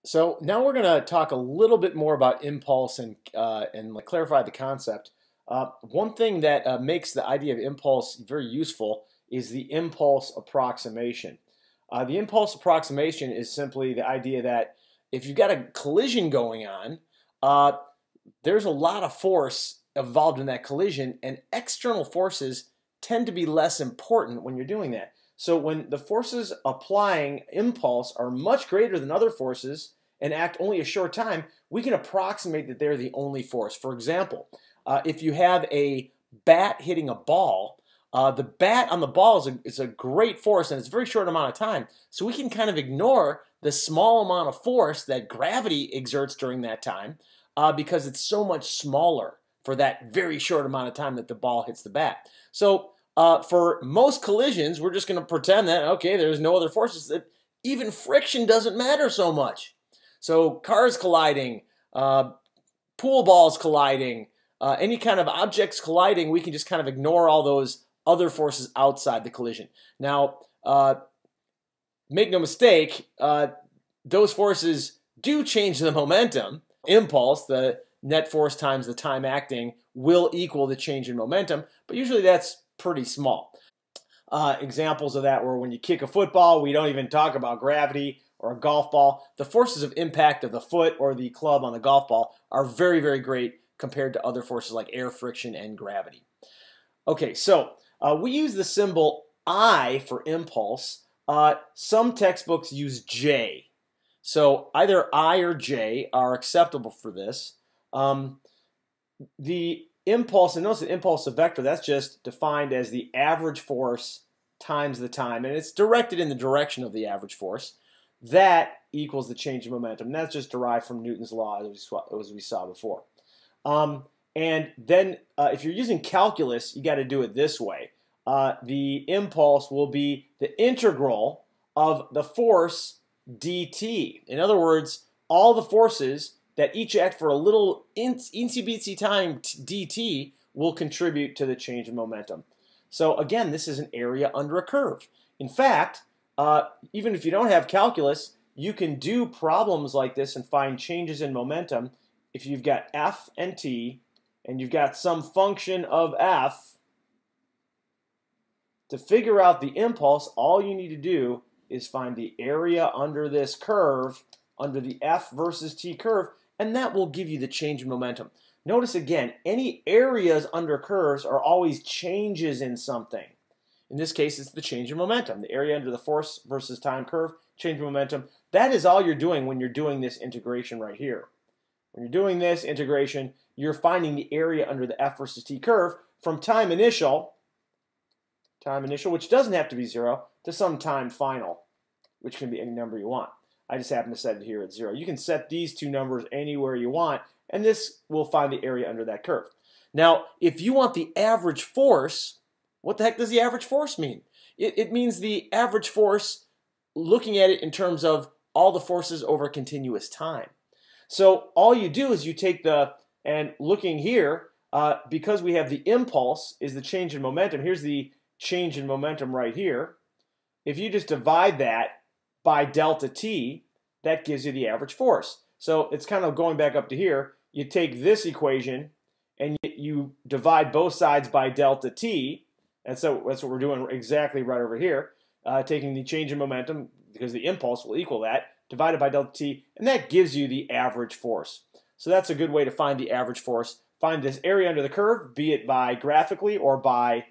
So now we're going to talk a little bit more about impulse and like clarify the concept. One thing that makes the idea of impulse very useful is the impulse approximation. The impulse approximation is simply the idea that if you've got a collision going on, uh, there's a lot of force involved in that collision, and external forces tend to be less important when you're doing that. So when the forces applying impulse are much greater than other forces and act only a short time, we can approximate that they're the only force. For example, if you have a bat hitting a ball, the bat on the ball is a great force and it's a very short amount of time. So we can kind of ignore the small amount of force that gravity exerts during that time because it's so much smaller for that very short amount of time that the ball hits the bat. So for most collisions, we're just going to pretend that, okay, there's no other forces, that even friction doesn't matter so much. So cars colliding, pool balls colliding, any kind of objects colliding, we can just kind of ignore all those other forces outside the collision. Now, make no mistake, those forces do change the momentum. Impulse, the net force times the time acting, will equal the change in momentum, but usually that's pretty small. Examples of that were when you kick a football, we don't even talk about gravity, or a golf ball. The forces of impact of the foot or the club on the golf ball are very, very great compared to other forces like air friction and gravity. Okay, so we use the symbol I for impulse. Some textbooks use J. So either I or J are acceptable for this. The impulse, and notice the impulse of vector, that's just defined as the average force times the time, and it's directed in the direction of the average force. That equals the change in momentum. And that's just derived from Newton's law, as we saw before. And then if you're using calculus, you got to do it this way. The impulse will be the integral of the force dt. In other words, all the forces that each act for a little insy-bitsy time dt will contribute to the change in momentum. So again, this is an area under a curve. In fact, even if you don't have calculus, you can do problems like this and find changes in momentum if you've got f and t, and you've got some function of f. To figure out the impulse, all you need to do is find the area under this curve, under the f versus t curve, and that will give you the change in momentum. Notice again, any areas under curves are always changes in something. In this case, it's the change in momentum. The area under the force versus time curve, change in momentum. That is all you're doing when you're doing this integration right here. When you're doing this integration, you're finding the area under the f versus t curve from time initial, which doesn't have to be 0, to some time final, which can be any number you want. I just happen to set it here at 0. You can set these two numbers anywhere you want, and this will find the area under that curve. Now, if you want the average force, what the heck does the average force mean? It means the average force, looking at it in terms of all the forces over continuous time. So all you do is you take and looking here, because we have the impulse is the change in momentum, here's the change in momentum right here. If you just divide that by delta t, that gives you the average force. So it's kind of going back up to here. You take this equation and you divide both sides by delta t. And so that's what we're doing exactly right over here. Taking the change in momentum, because the impulse will equal that, divided by delta t, and that gives you the average force. So that's a good way to find the average force. Find this area under the curve, be it by graphically or by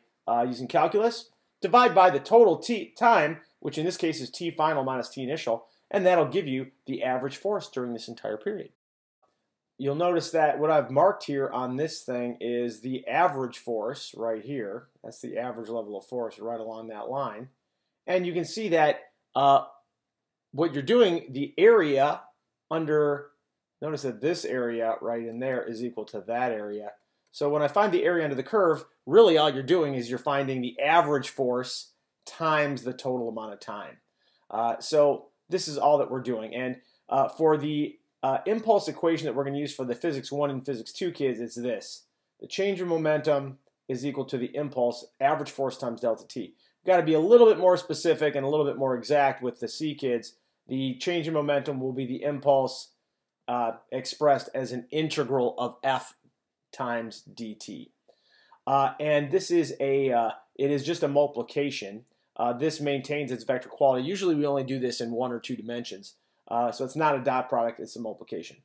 using calculus. Divide by the total time, which in this case is t final minus t initial, and that'll give you the average force during this entire period. You'll notice that what I've marked here on this thing is the average force right here. That's the average level of force right along that line. And you can see that what you're doing, the area under, notice that this area right in there is equal to that area. So when I find the area under the curve, really all you're doing is you're finding the average force times the total amount of time. So this is all that we're doing. And for the impulse equation that we're going to use for the Physics 1 and Physics 2 kids, it's this. The change in momentum is equal to the impulse, average force times delta t. We've got to be a little bit more specific and a little bit more exact with the C kids. the change in momentum will be the impulse expressed as an integral of f times dt. And this is it is just a multiplication. This maintains its vector quality. Usually we only do this in 1 or 2 dimensions. So it's not a dot product, it's a multiplication.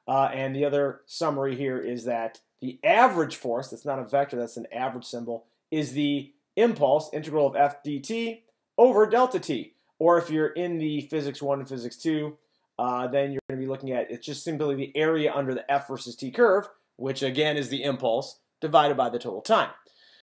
And the other summary here is that the average force, that's not a vector, that's an average symbol, is the impulse, integral of f dt, over delta t. Or if you're in the physics 1 and physics 2, then you're going to be looking at, it's just simply the area under the f versus t curve, which again is the impulse, divided by the total time.